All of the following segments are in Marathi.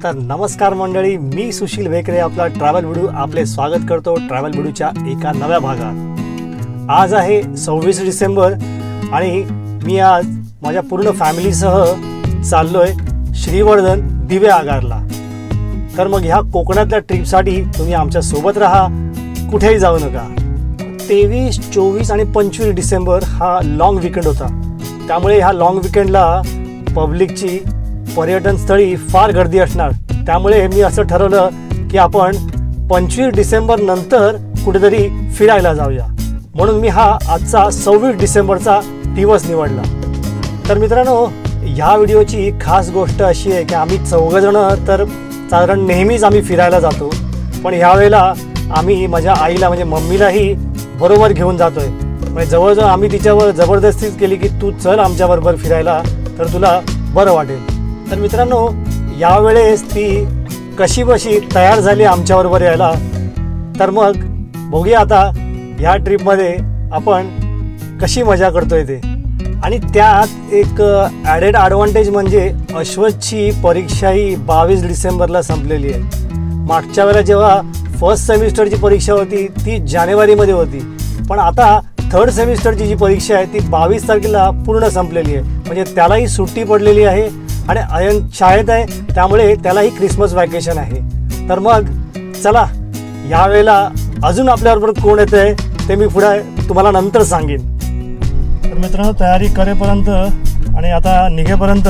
तर नमस्कार मंडळी, मी सुशील वेकरे आपला ट्रॅव्हल व्हिडिओ आपले स्वागत करतो ट्रॅव्हल व्हिडिओच्या एका नव्या भागात। आज आहे 26 डिसेंबर आणि मी आज माझ्या पूर्ण फॅमिलीसह चाललोय श्रीवर्धन दिवे आगारला। तर मग ह्या कोकणातल्या ट्रिपसाठी तुम्ही आमच्या सोबत राहा, कुठेही जाऊ नका। 23, 24 आणि 25 डिसेंबर हा लॉंग वीकेंड होता, त्यामुळे ह्या लॉंग वीकेंडला पब्लिकची पर्यटन स्थळी फार गर्दी असणार। त्यामुळे मी असं ठरवलं की आपण 25 डिसेंबर नंतर कुठेतरी फिरायला जाऊया, म्हणून मी हा आजचा 26 डिसेंबरचा दिवस निवडला। तर मित्रांनो, ह्या व्हिडिओची खास गोष्ट अशी आहे की आम्ही चौघजण तर साधारण नेहमीच आम्ही फिरायला जातो, पण ह्यावेळेला आम्ही माझ्या आईला म्हणजे मम्मीलाही बरोबर घेऊन जातोय। म्हणजे जवळजवळ आम्ही तिच्यावर जबरदस्तीच केली की तू चल आमच्याबरोबर फिरायला, तर तुला बरं वाटेल। तर मित्रांनो, यावेळेस ती कशी बशी तयार झाली आमच्याबरोबर यायला, तर मग बघूया आता ह्या ट्रिपमध्ये आपण कशी मजा करतोय ते। आणि त्यात एक ॲडेड ॲडव्हान्टेज म्हणजे अश्वथची परीक्षाही 22 डिसेंबरला संपलेली आहे। मागच्या वेळेला जेव्हा फर्स्ट सेमिस्टरची परीक्षा होती ती जानेवारीमध्ये होती, पण आता थर्ड सेमिस्टरची जी परीक्षा आहे ती 22 तारखेला पूर्ण संपलेली आहे। म्हणजे त्यालाही सुट्टी पडलेली आहे आणि अयन शाळेत आहे, त्यामुळे त्यालाही क्रिसमस वॅकेशन आहे। तर मग चला, यावेळेला अजून आपल्याबरोबर कोण येतं आहे ते मी पुढे तुम्हाला नंतर सांगेन। तर मित्रांनो, तयारी करेपर्यंत आणि आता निघेपर्यंत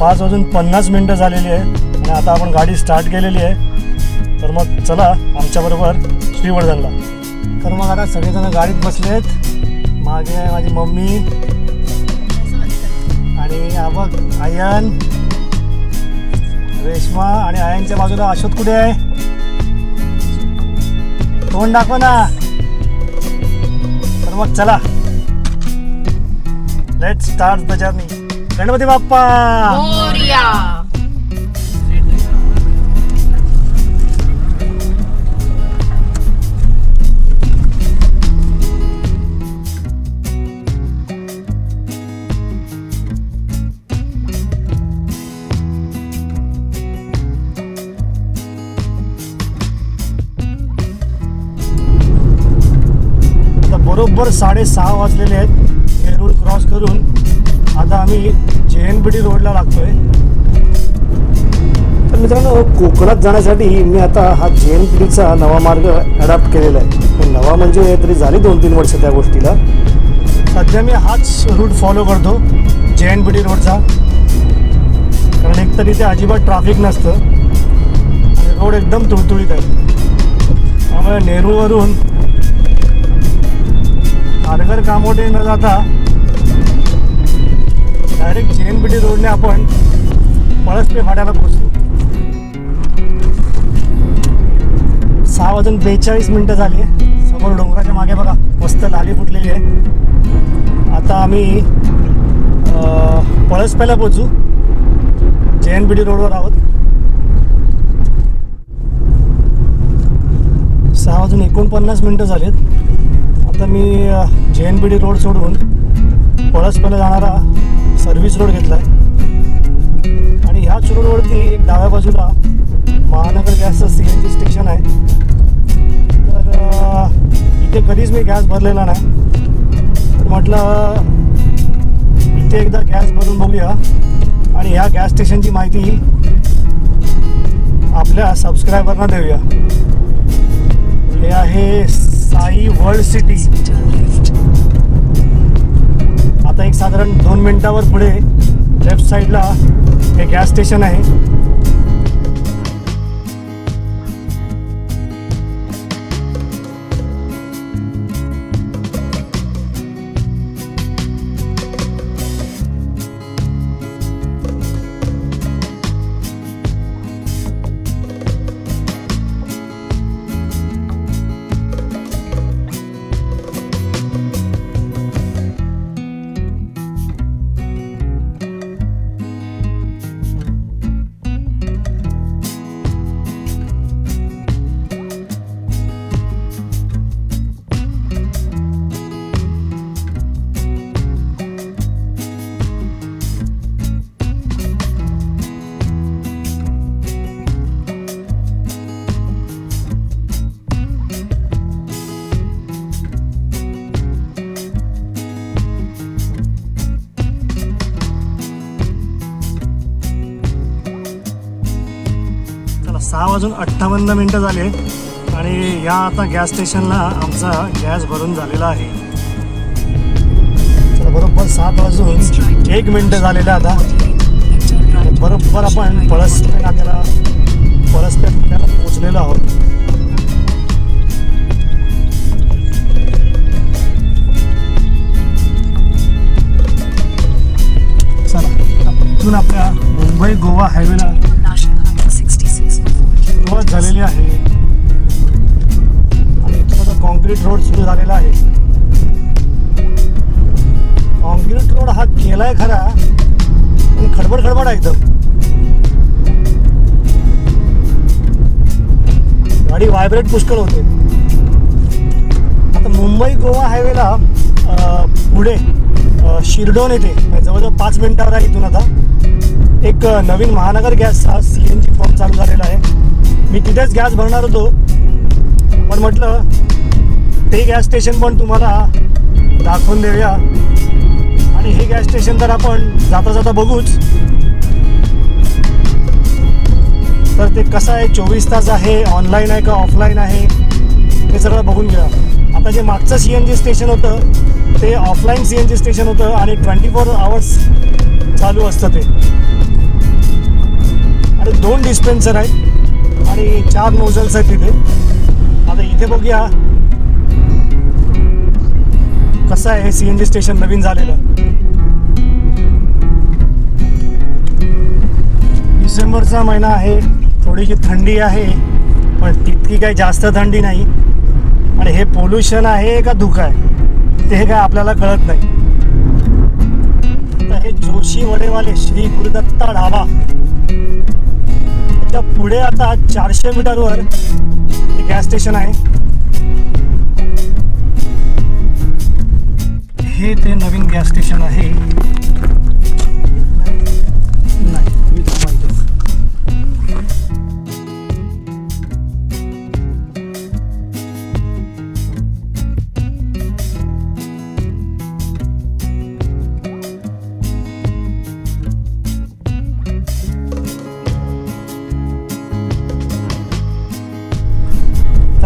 5:50 झालेली आहे आणि आता आपण गाडी स्टार्ट केलेली आहे। तर मग चला आमच्याबरोबर श्रीवर्धनला। तर मग आता सगळेजण गाडीत बसलेत। मागे आहे माझी मम्मी आणि बघ आयन, रेश्मा आणि आयनच्या बाजूला अशोक कुठे आहे? तोंड दाखव ना। तर मग चला, let's start the journey. Ganpati Bappa Morya. बरोबर 6:30 वाजलेले आहेत। हे रोड क्रॉस करून आता आम्ही JNPT रोडला लागतोय। तर मित्रांनो, कोकणात जाण्यासाठी मी आता हा JNPTचा नवा मार्ग अडॅप्ट केलेला आहे। नवा म्हणजे तरी झाली 2-3 वर्ष त्या गोष्टीला। सध्या मी हाच रूट फॉलो करतो JNPT रोडचा, कारण एक तरी ते अजिबात ट्रॅफिक नसतं आणि रोड एकदम तुळतुळीत आहे। त्यामुळे नेरूळवरून खारघर कामोठे न जाता डायरेक्ट JNPT रोडने आपण पळसपे फाट्याला पोहोचलो। 6:42 झाले। समोर डोंगराच्या मागे बघा मस्त लाली फुटलेली आहे। आता आम्ही पळसपेला पोहोचू। JNPT रोडवर आहोत। 6:49 झालेत। आता मी JNPT रोड सोडून पळसपेला जाणारा सर्व्हिस रोड घेतला आहे आणि ह्याच रोडवरती एक डाव्या बाजूला महानगर गॅसचं CNG स्टेशन आहे। तर इथे कधीच मी गॅस भरलेला नाही, तर म्हटलं इथे एकदा गॅस भरून बघूया आणि ह्या गॅस स्टेशनची माहिती आपल्या सबस्क्रायबरना देऊया। हे आहे साई वर्ल्ड सिटी। आता एक साधारण 2 मिनिटावर पुढे लेफ्ट साईडला हे गॅस स्टेशन आहे। 6:58 झाले आणि या आता गॅस स्टेशनला आमचा गॅस भरून झालेला आहे. बरोबर 7:01 झालेला आता. बरोबर आपण पळसपेठ नाक्याला पोहोचलेलो आहोत. चला इथून आपल्या मुंबई गोवा हायवेला सुरुवात झालेली आहे आणि इथं कॉन्क्रीट रोड सुरू झालेला आहे. कॉन्क्रीट रोड हा केलाय खरा पण खडबड आहे एकदम. गाडी व्हायब्रेट पुष्कळ होते. आता मुंबई गोवा हायवेला पुढे शिरडोन येते जवळजवळ 5 मिनिटावर आहे. इथून आता एक नवीन महानगर गॅसचा CNG पंप चालू झालेला आहे. मी तिथेच गॅस भरणार होतो पण म्हटलं ते गॅस स्टेशन पण तुम्हाला दाखवून देऊया. आणि हे गॅस स्टेशन तर आपण जाता जाता बघूच. तर ते कसं आहे, 24 तास आहे, ऑनलाईन आहे का ऑफलाईन आहे हे सगळं बघून घ्या. आता जे मागचं CNG स्टेशन होतं ते ऑफलाईन CNG स्टेशन होतं आणि 24 आवर्स चालू असतं ते. आणि 2 डिस्पेन्सर आहेत आणि 4 नोझल्स आहेत तिथे. आता इथे बघूया कसं आहे हे CNG स्टेशन नवीन झालेलं. डिसेंबरचा महिना आहे, थोडीशी थंडी आहे पण तितकी काही जास्त थंडी नाही. आणि हे पोल्युशन आहे का धुकं आहे ते काय आपल्याला कळत नाही. तर हे जोशी वडेवाले श्री गुरुदत्ता ढाबा त्याच्या पुढे आता 400 मीटरवर हे गॅस स्टेशन आहे. हे ते नवीन गॅस स्टेशन आहे.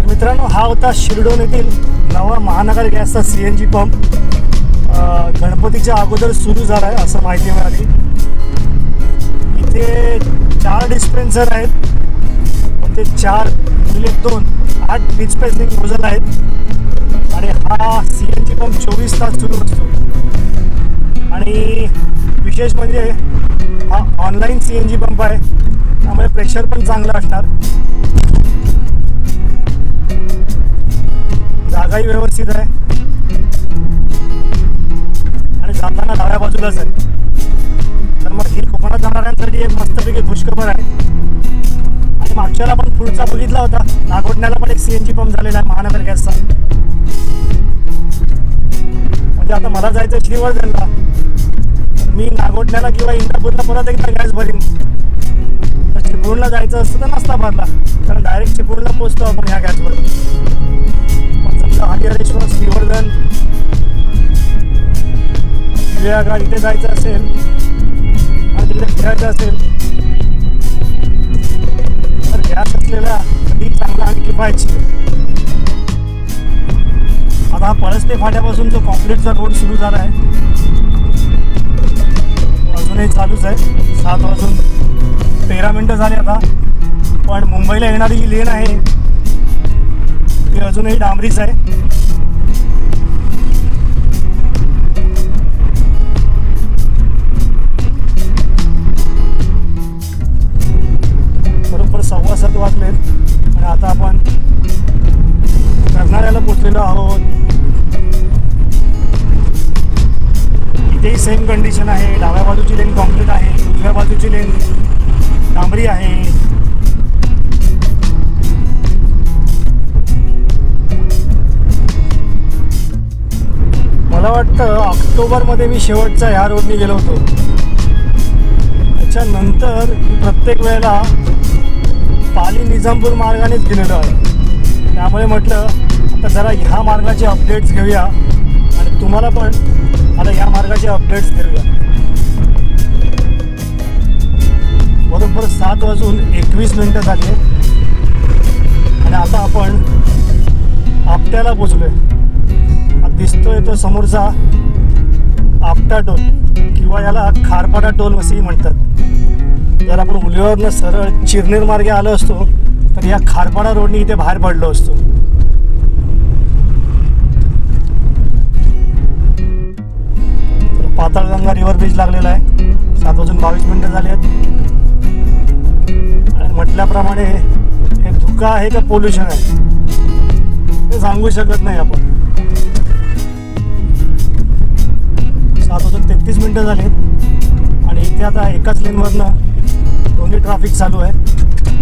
मित्रांनो, हा होता शिरडोन येथील नवा महानगर गॅसचा CNG पंप. गणपतीच्या अगोदर सुरू झाला आहे असं माहिती मिळाली. इथे 4 डिस्पेन्सर आहेत पण ते 4 गुणिले 2 8 डिस्पेन्सिंग नोझल आहेत. आणि हा CNG पंप 24 तास सुरू असतो. आणि विशेष म्हणजे हा ऑनलाईन CNG पंप आहे त्यामुळे प्रेशर पण चांगलं असणार. जागाही व्यवस्थित आहे आणि जाताना डाव्या बाजूलाच आहे. तर मग ही कोकणात जाणाऱ्यांसाठी एक मस्तपैकी खुशखबर आहे. आणि मागच्याला पण पुढचा बघितला होता, नागोठण्याला पण एक CNG पंप झालेला आहे महानगर गॅसचा. म्हणजे आता मला जायचं श्रीवर्धनला, मी नागोठण्याला किंवा इंदापूरला परत एकदा गॅस भरीन. तर चिपळूणला जायचं असतं तर नसता भरला, कारण डायरेक्ट चिपळूणला पोहोचतो आपण ह्या गॅसवर. हरिहरेश्वर, श्रीवर्धन, विजयाघाट इथे जायचं असेल आणि तिथे फिरायचं असेल तर गॅस असलेला कधी चांगला आणि किफायतशीर. आता हा पळसपे फाट्यापासून जो कॉन्क्रीटचा रोड सुरू झाला आहे अजूनही चालूच आहे. 7:13 झाले आता. पण मुंबईला येणारी ही लेन आहे ती अजूनही डांबरीच आहे. बरोबर 7:15 वाजलेत आणि आता आपण कर्नाळ्याला पोचलेलो आहोत. इथेही सेम कंडिशन आहे. डाव्या बाजूची लेन कॉन्क्रीट आहे, उजव्या बाजूची लेन डांबरी आहे. मला वाटतं ऑक्टोबरमध्ये मी शेवटचा ह्या रोडनी गेलो होतो. त्याच्यानंतर प्रत्येक वेळेला पाली निजामपूर मार्गानेच गेलेलो आहे. त्यामुळे म्हटलं आता जरा ह्या मार्गाचे अपडेट्स घेऊया आणि तुम्हाला पण आता ह्या मार्गाचे अपडेट्स देऊया. बरोबर 7:21 झाले. आणि आता आपण आपट्याला पोचलोय. दिसतोय तो समोरचा आपटा टोल किंवा याला खारपाडा टोल असेही म्हणतात. जर आपण उलीवरनं सरळ चिरनेर मार्गे आलो असतो तर या खारपाडा रोडनी इथे बाहेर पडलो असतो. पाताळगंगा रिव्हर ब्रिज लागलेला आहे. 7:22 झाले आहेत. आणि म्हटल्याप्रमाणे हे धुका आहे का पोल्युशन आहे हे सांगू शकत नाही आपण. 7:33 झाले आणि इथे आता एकाच लेनवरनं दोन्ही ट्रॅफिक चालू आहे.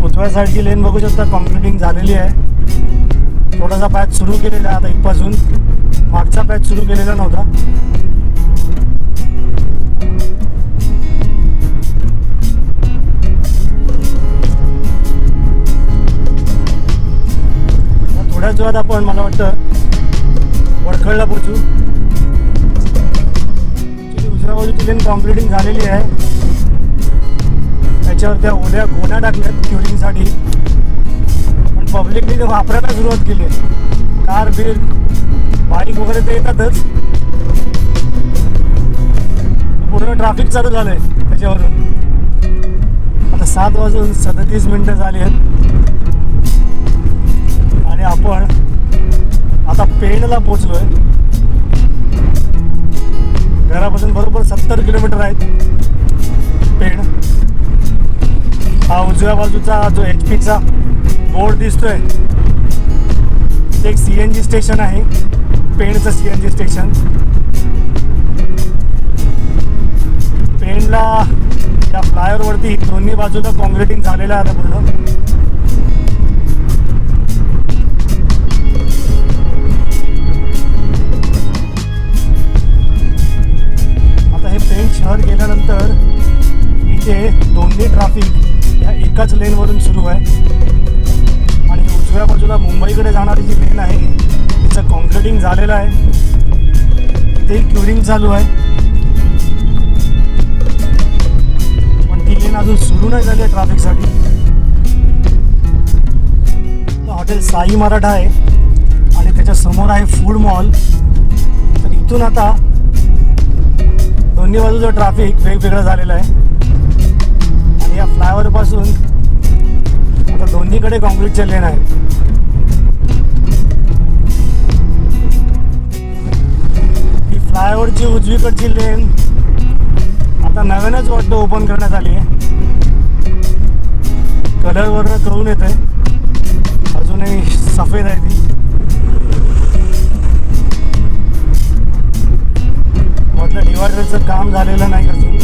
उजव्या साईडची लेन बघू शकता कॉन्क्रिटिंग झालेली आहे. थोडासा पॅच सुरू केलेला आहे आता इथपासून. मागचा पॅच सुरू केलेला नव्हता. थोड्याच वेळात आपण मला वाटतं वडखळला पोहोचू. दुसऱ्या बाजूची लेन कॉन्क्रिटिंग झालेली आहे. त्याच्यावर त्या ओल्या गोण्या टाकल्यात क्युरिंगसाठी. पण पब्लिकने ते वापरायला सुरुवात केली आहे. कार बीर बाईक वगैरे ते येतातच. पूर्ण ट्रॅफिक चालू झालं आहे त्याच्यावरून. आता 7:37 झाली आहेत आणि आपण आता पेणला पोचलोय. घरापासून बरोबर 70 किलोमीटर आहेत पेण. हा उजव्या बाजूचा जो HP बोर्ड दिसतोय ते एक CNG स्टेशन आहे. पेणचं CNG स्टेशन. पेणला या फ्लायओव्हरवरती दोन्ही बाजूला कॉन्क्रिटिंग झालेलं आहे आता पूर्ण. शहर गेल्यानंतर इथे दोन्ही ट्रॅफिक या एकाच लेनवरून सुरू आहे. आणि उजव्या बाजूला मुंबईकडे जाणारी जी लेन आहे तिचं कॉन्क्रिटिंग झालेलं आहे. तिथे क्युरिंग चालू आहे पण ती लेन अजून सुरू नाही झाली आहे ट्रॅफिकसाठी. हॉटेल साई मराठा आहे आणि त्याच्या समोर आहे फूड मॉल. तर इथून आता दोन्ही बाजूचं ट्रॅफिक वेगवेगळं झालेलं आहे. आणि या फ्लायओव्हरपासून आता दोन्हीकडे कॉन्क्रीटचे लेन आहे. ही फ्लायओव्हरची उजवीकडची लेन आता नव्यानंच वाटतं ओपन करण्यात आली आहे. कलरवरनं कळून येत आहे. अजूनही सफेद आहे ती. म्हटलं डिवायडरचं काम झालेलं नाही अजून.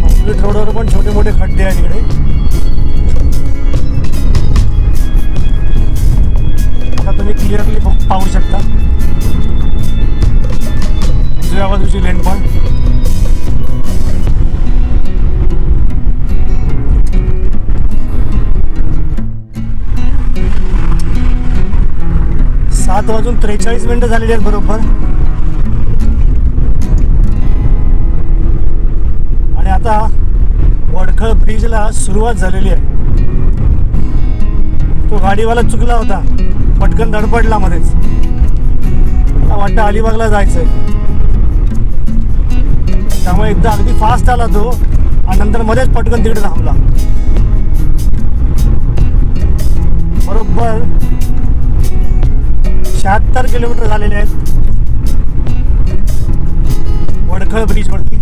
कॉन्क्रीट रोडवर पण छोटे मोठे खड्डे आहेत इकडे. आता तुम्ही क्लिअरली पाहू शकता उजव्या बाजूची लेन पण. वाजून 43 झालेली आहेत बरोबर. आणि आता वडखळ ब्रिजला सुरुवात झालेली आहे. तो गाडीवाला चुकला होता, पटकन धडपडला मध्येच. मला वाटतं अलिबागला जायचंय, त्यामुळे एकदा अगदी फास्ट आला तो आणि नंतर मध्येच पटकन तिकडे थांबला. बरोबर 76 किलोमीटर झालेले आहेत वडखळ ब्रिजवरती.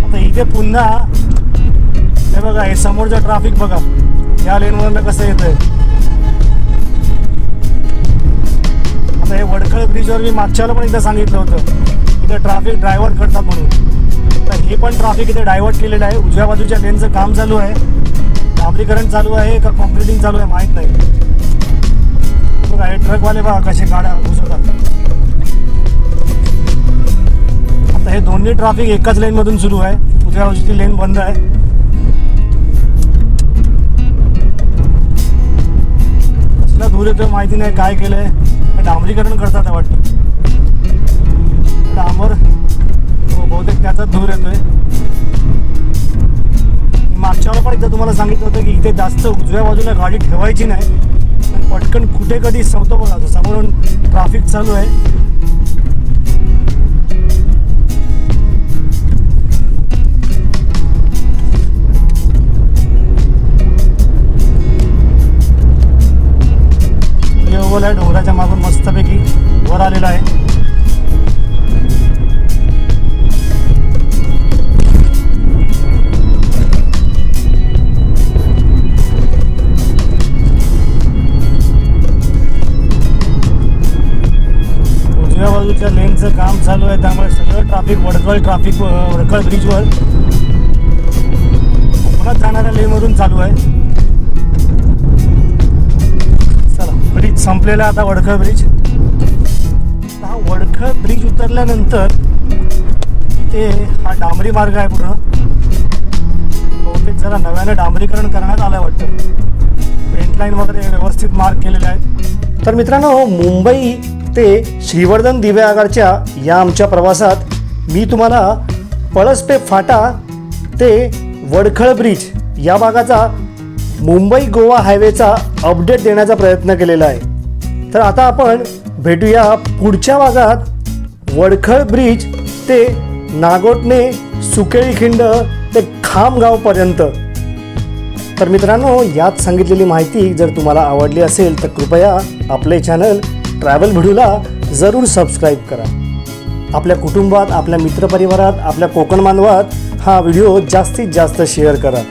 आता इथे पुन्हा हे बघा, हे समोरचं ट्रॅफिक बघा, या लेनवरनं कसं येतंय. आता हे वडखळ ब्रिजवर मी मागच्याला पण एकदा सांगितलं होतं इथे ट्रॅफिक ड्रायव्हर करतात म्हणून. तर हे पण ट्रॅफिक इथे डायव्हर्ट केलेलं आहे. उजव्या बाजूच्या लेनचं काम चालू आहे, डांबरीकरण चालू आहे का कॉन्क्रिटिंग चालू आहे माहीत नाही. बघा हे ट्रकवाले बघा कसे गाड्या घुसवतात. आता हे दोन्ही ट्रॅफिक एकाच लेनमधून सुरू आहे, उजव्या बाजूची लेन बंद आहे. कसला धूर येतोय माहिती नाही, काय केलंय, डांबरीकरण करतात वाटतं डांबर, बहुतेक त्याचा धूर येतोय. मागच्या वेळेला पण एकदा तुम्हाला सांगितलं होतं की इथे जास्त उजव्या बाजूला गाडी ठेवायची नाही, पण पटकन कुठे कधी संपतो बघा. समोरून ट्रॅफिक चालू आहे. आहे डोंगराच्या मागून मस्तपैकी वर आलेला आहे. उजव्या बाजूच्या लेनचं काम चालू आहे, त्यामुळे सगळं ट्रॅफिक वडखळ ब्रिजवर कोकणात जाणाऱ्या लेनमधून चालू आहे. ब्रिज संपलेला आता वडखळ ब्रिज. हा वडखळ ब्रिज उतरल्यानंतर इथे हा डांबरी मार्ग आहे पूर्ण. बहुतेक जरा नव्यानं डांबरीकरण करण्यात आलं वाटतं. पेंट लाईन वगैरे व्यवस्थित मार्क केलेले आहेत. तर मित्रांनो, मुंबई ते श्रीवर्धन दिवे आगारच्या या आमच्या प्रवासात मी तुम्हाला पळसपे फाटा ते वडखळ ब्रिज या भागाचा मुंबई गोवा हायवेचा अपडेट देण्याचा प्रयत्न केलेला आहे. तर आता आपण भेटूया पुढच्या भागात वडखळ ब्रिज ते नागोठणे सुकेळी खिंड ते खामगावपर्यंत. तर मित्रांनो, यात सांगितलेली माहिती जर तुम्हाला आवडली असेल तर कृपया आपले चॅनल ट्रॅव्हल व्हिडिओला जरूर सबस्क्राईब करा. आपल्या कुटुंबात, आपल्या मित्रपरिवारात, आपल्या कोकण बांधवात हा व्हिडिओ जास्तीत जास्त शेअर करा.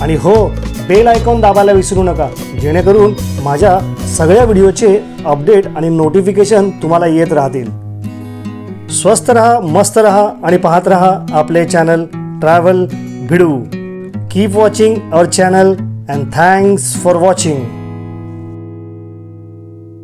आणि हो, बेल आयकॉन दाबायला विसरू नका, जेणेकरून माझ्या सगळ्या व्हिडिओचे अपडेट आणि नोटिफिकेशन तुम्हाला येत राहतील. स्वस्थ रहा, मस्त रहा आणि पाहत रहा आपले channel travel Bhidu. Keep watching our channel and thanks for watching.